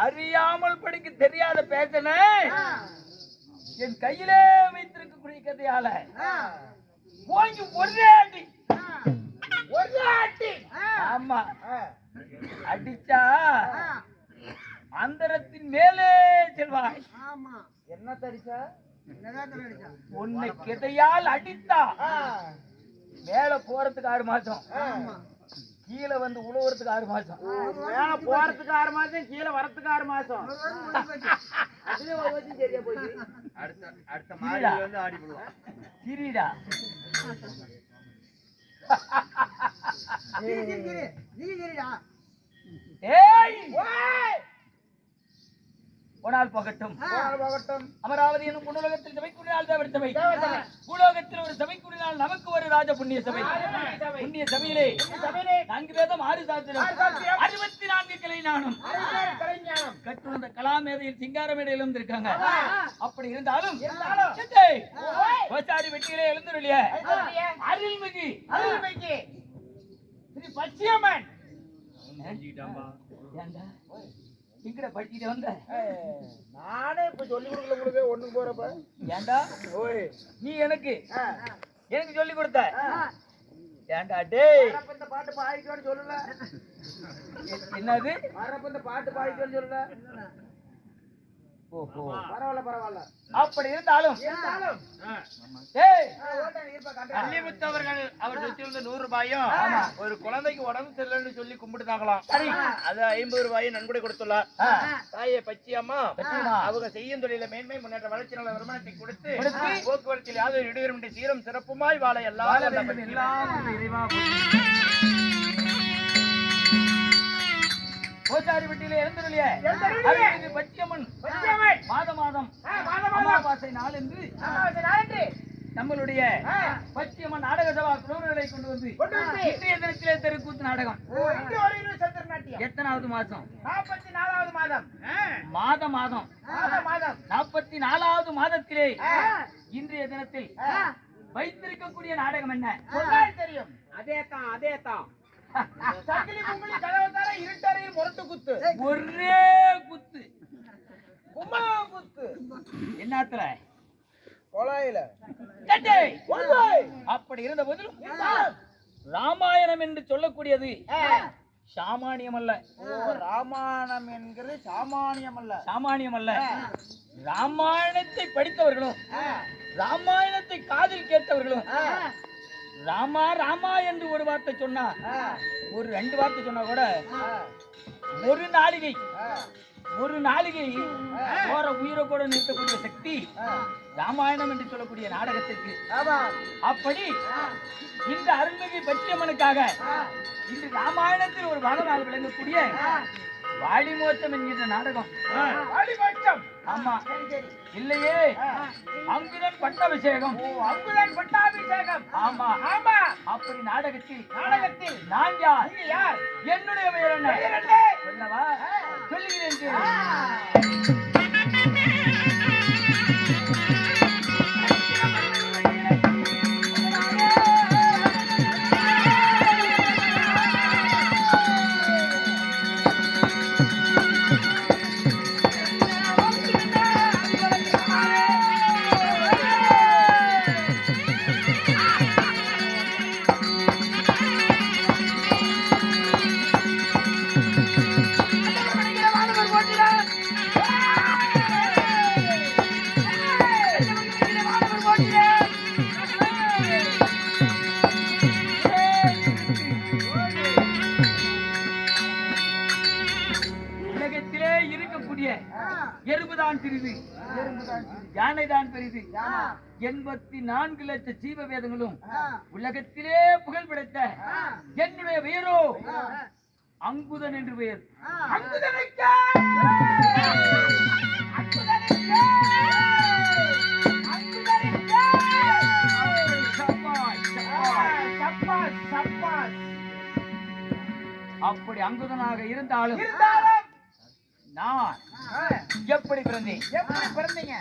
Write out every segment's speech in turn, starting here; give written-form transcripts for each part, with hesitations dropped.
அறியாமல் படிக்க தெரியாத பேசன என் கையிலே வைத்திருக்கக்கூடிய கதையால போய் ஒரே அடி ஆமா அடிச்சா அந்தரத்தின் மேலே செல்வாய். என்ன தடிச்சா உன்னை கிதையால் அடித்தா மேல போறதுக்கு 6 மாசம், கீழே வந்து உழுவுறதுக்கு 6 மாசம், மேல போறதுக்கு 6 மாசம், கீழே வரத்துக்கு 6 மாசம். சரியா போச்சு. அடுத்த மாடியில வந்து ஆடி போடுவான். சிரிடா போனால் போகட்டும். அமராவதி எனும் புண்ணுலகத்தில் சபை கூடினால் தேவர் சபை, பூலோகத்தில் ஒரு சபை கூடினால் நமக்கு ஒரு ராஜ புண்ணிய சபை. புண்ணிய சபையிலே 4 வேதம் 6 சாஸ்திரம் 64 கலை ஞானம் கட்டுணர்ந்த கலாமேதையில் சிங்கார மேடையில் இருந்திருக்காங்க. அப்படி இருந்தாலும் கோச்சாரி வெட்டியிலே எழுந்துருளிய அருள்மிகு ஸ்ரீ பச்சையம்மன் இங்கட பட்டிட்டு வந்த நானே இப்ப சொல்லி கொடுக்கல உங்களுக்கு ஒண்ணுக்கு போறப்ப ஏண்டா நீ எனக்கு சொல்லி கொடுத்த ஏண்டா டேய் இந்த பாட்டு பாடிட்டோன்னு சொல்லல. என்னது வரப்ப இந்த பாட்டு பாடிட்டோன்னு சொல்லல. ஓஹோ பரவாயில்ல. அப்படி இருந்தாலும் அள்ளிமுத்தவர்கள் அவர் சொத்திலிருந்து 100 ரூபாயும் ஒரு குழந்தைக்கு உடம்பு சரியில்லைன்னு சொல்லி கும்பிட்டுதாங்களாம். அது 50 ரூபாயும் நன்கொடை கொடுத்துள்ளார். தாயே பச்சியம்மா அவங்க செய்யும் தொழில மேன்மை முன்னேற்ற வளர்ச்சி நல்ல வருமானத்தை கொடுத்து போக்குவரத்தில் யாதொரு இடையூறுமின்றி சீரும் சிறப்புமாய் வாழ எல்லாம் இறைவா. கோச்சாரி வெட்டியிலே எழுந்தருளிய பச்சையம்மன் மாதம் அமாவாசை நாளன்று நம்மளுடைய பச்சையம்மன் நாடக சபா குழுவினரை கொண்டு வந்து இன்றைய தினத்திலே தெருக்கூத்து நாடகம். எத்தனாவது மாசம்? 44வது மாதம். 44வது மாதத்திலே இன்றைய தினத்தில் வைத்திருக்கக்கூடிய நாடகம் என்ன தெரியும்? அதேதான் இருட்டறையில் முரட்டு குத்து, ஒரே குத்து, குத்து என்னத்துல கொலையில. அப்படி இருந்த போதிலும் ராமாயணம் என்று சொல்லக்கூடியது சாமானியம் அல்ல. ராமாயணம் என்கிறது சாமானியம் அல்ல. ராமாயணத்தை படித்தவர்களும் ராமாயணத்தை காதில் கேட்டவர்களும் ராமா என்று ஒரு வார்த்தை சொன்னா, ஒரு 2 வார்த்தை சொன்னா கூட ஒரு நாளிகை போற உயிரை கூட நிறுத்தக்கூடிய சக்தி ராமாயணம் என்று சொல்லக்கூடிய நாடகத்திற்கு. அப்படி இந்த அருள்மிகு பச்சையம்மனுக்காக இன்று ராமாயணத்தில் ஒரு பாகமாக விளங்கக்கூடிய வாலிமோட்சம் என்கின்ற நாடகம். ஆமா இல்லையே, அங்குதன் பட்டாபிஷேகம். ஆமா அப்படி நாடகத்தில் நான் யார், என்னுடைய பெயர் என்ன சொல்லவா? சொல்லுகிறேன். எறும்புதான் சிறிது, யானைதான் பெரிது. 84 லட்ச ஜீவ வேதங்களும் உலகத்திலே புகழ் படைத்த என்னுடைய பெயரோ அங்குதன் என்று பெயர். அப்படி அங்குதனாக இருந்தாலும் நான் எப்படி பிறந்தீங்க?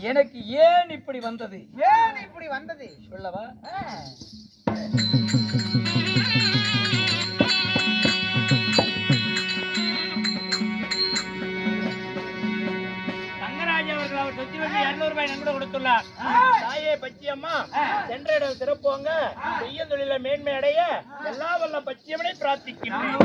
எனக்கு ஏன் இப்படி வந்தது சொல்லவா? சொன்னார். தாயே பச்சியம்மா சென்ற இடம் சிறப்புவாங்க, செய்ய தொழில மேன்மை அடைய எல்லா வல்ல பச்சியம்மனை பிரார்த்திக்கின்றேன்.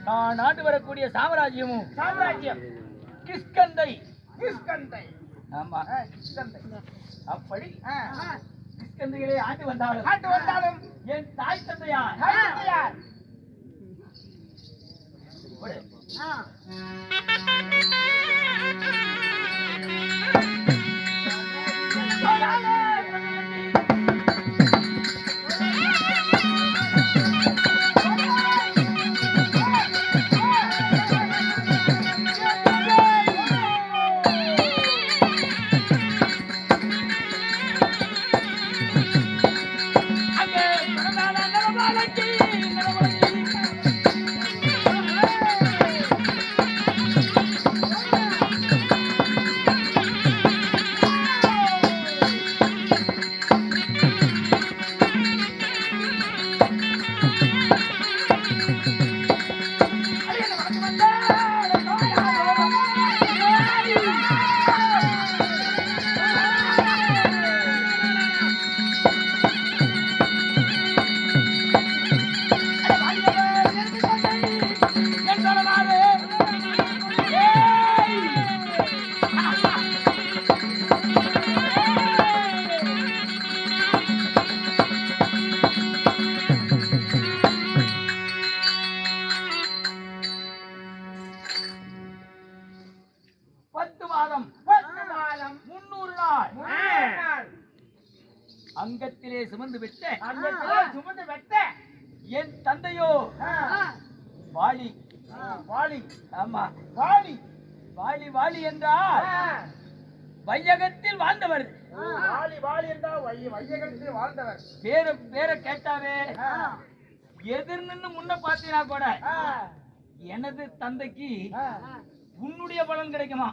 நான் நாட்டு வரக்கூடிய சாம்ராஜ்யமும் சாம்ராஜ்யம் கிஷ்கந்தை. கிஷ்கந்தை. ஆமா, கிஷ்கந்தை. அப்படி கிஷ்கந்தைகளை ஆண்டு வந்தாலும் என் தாய் தந்தையார் அங்கத்திலே சுமந்து விட்ட என் தந்தையோ வாலி. வாலி. ஆமா, வாலி. வாலி வாலி என்றால் வையகத்தில் வாழ்ந்தவர். வாலி வாலி என்றால் வையகத்தில் வாழ்ந்தவர். பேர கேட்டாவே எதிர் நின்னு முன்ன பார்த்தீங்கன்னா கூட எனது தந்தைக்கு உன்னுடைய பலன் கிடைக்குமா?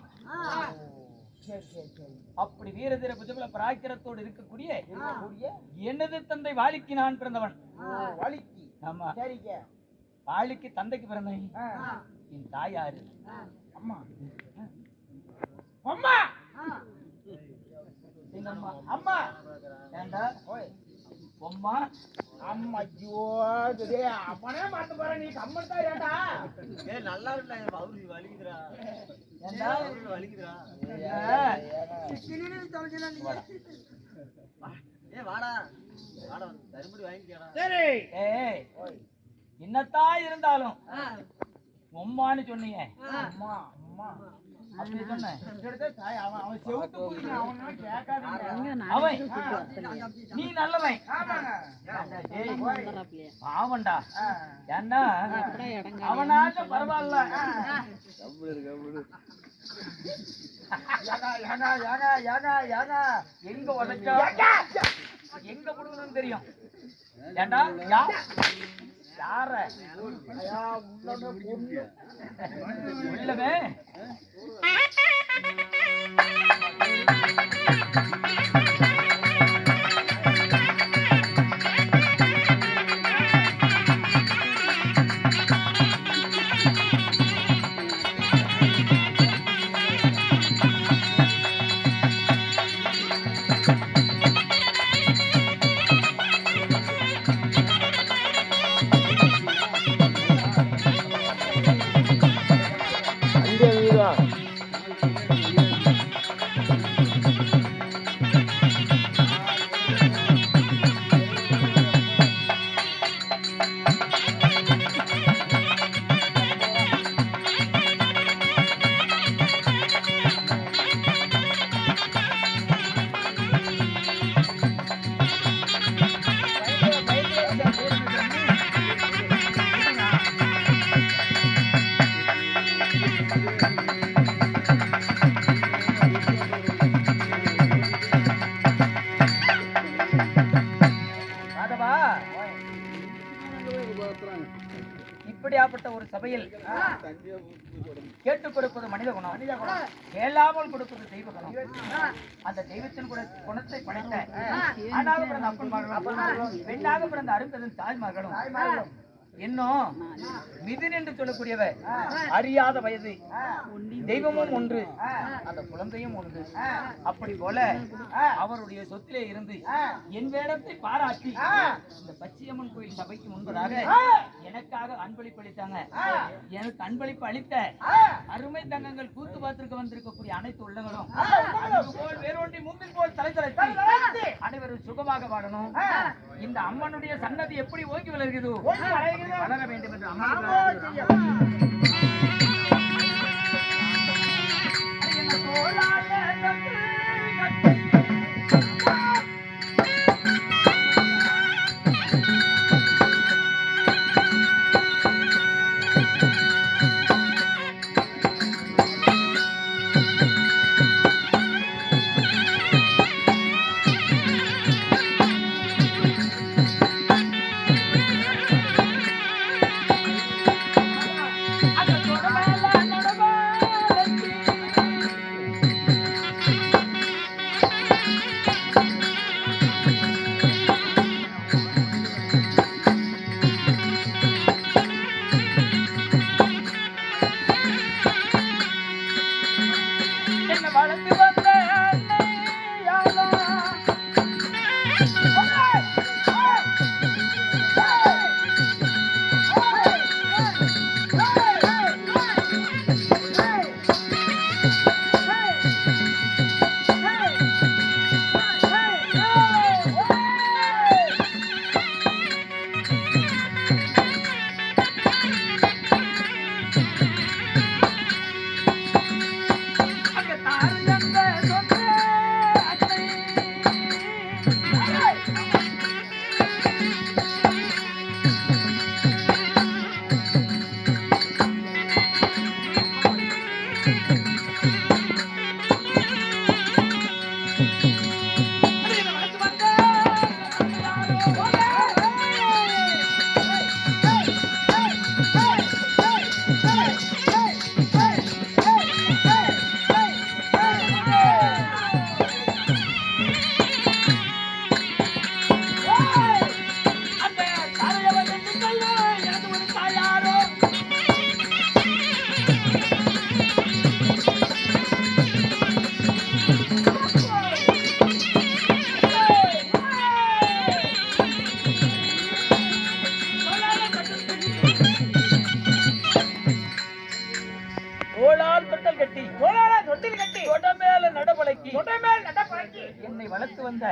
அப்படி வீரதீர புஜபல பராக்கிரத்தோடு இருக்கக்கூடிய எனது தந்தை வாலிக்கு நான் பிறந்தவன். வாலிக்கு. ஆமா, சரிங்க. வாலிக்கு தந்தைக்கு பிறந்தவன் என் தாயாரு. அம்மா. அம்மா. அம்மா ஏண்டா அம்மா அம்மா ஐயோ அப்பனே மாத்த போற நீ கம்மன் தான் ஏண்டா நல்லா இல்ல அவரு வலிக்குதுடா ஏண்டா வலிக்குதுடா வாடா வாடா தருமடி வாங்கிக்கடா. சரி என்னத்தான் இருந்தாலும் அம்மான்னு சொன்னீங்க. அம்மா அம்மா அப்படி சொன்னேன். அவன் செவுத்து போய் அவன கேட்காதீங்க. அவன் நீ நல்லவன். ஆமாண்டா. ஏன்னா அவனால பரவாயில்ல. எங்க உடைச்சா எங்க புடுங்கணும்னு தெரியும். ஏண்டா யார உள்ளவே சபையில் கேட்டுக் கொடுப்பது மனித குணம், கேளாமல் கொடுப்பது தெய்வ குணம். அந்த தெய்வத்தின் குணத்தை படைத்த ஆணாக பிறந்த அப்பன்மார்களும் பெண்ணாக பிறந்த அரும்பெரும் தாய்மார்களும் இன்னும் மிதின் என்று சொல்லக்கூடியவர் அறியாத வயது தெய்வமும் ஒன்று, அந்த குழந்தையும் ஒன்று. அப்படி போல அவருடைய சொத்திலே இருந்து என் வேடத்தை பாராட்டி இந்த பச்சையம்மன் கோயில் சபைக்கு முன்பதாக எனக்காக அன்பளிப்பு அளித்தாங்க. எனக்கு அன்பளிப்பு அளித்த அருமை தங்கங்கள் கூத்து பார்த்திருக்க வந்திருக்கக்கூடிய அனைத்து உள்ளங்களும் போல் வேறொன்றி மும்பில் போல் தலைத்தலைத்து அனைவரும் சுகமாக வாழணும். இந்த அம்மனுடைய சன்னதி எப்படி ஓங்கி வளர்கிறதோ வளர வேண்டும் என்று என்னை வளர்த்து வந்த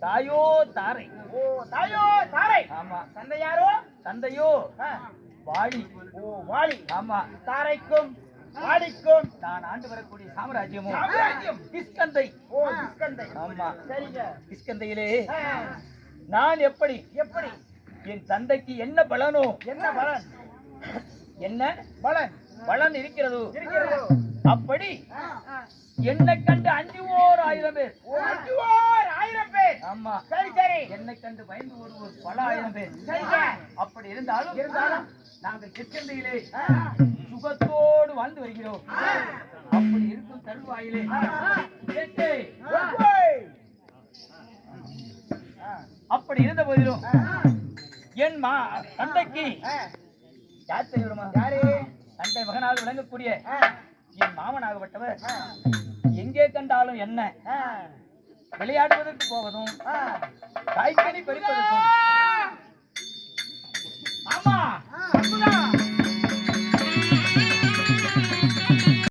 தாயோ தாரை. ஓ தாயோ தாரை. ஆமா. தந்தையாரோ? தந்தையோ வாழி. ஓ வாழி. ஆமா. தாரைக்கும் வாழிக்கும் நான் ஆண்டு வரக்கூடிய சாம்ராஜ்யமும் சாம்ராஜ்யம் கிஷ்கந்தை. ஓ கிஷ்கந்தை. ஆமா. சரிங்க. கிஷ்கந்தையிலே நான் எப்படி என் தந்தைக்கு என்ன பலனோ, என்ன பலன், என்ன பலன் பலன் இருக்கிறதோ அப்படி என்னை கண்டு 5,000 பேர். 5,000 பேர். ஆமா. சரி சரி. என்னை கண்டு பயந்து ஒரு பல ஆயிரம் பேர். சரிங்க. அப்படி இருந்தாலும் நாங்கள் கிஷ்கந்தையிலே சுகத்தோடு வாழ்ந்து வருகிறோம். அப்படி இருக்கும் தருவாயிலே அப்படி இருந்த போதிலும் என் தந்தைக்கு யார் தெரியுமா? யாரு? தந்தை மகனாக விளங்கக்கூடிய என் மாமனாகப்பட்டவர் எங்கே கண்டாலும் என்ன விளையாடுவதற்கு போவதும் காய்கறி பறிப்பதற்கும். ஆமா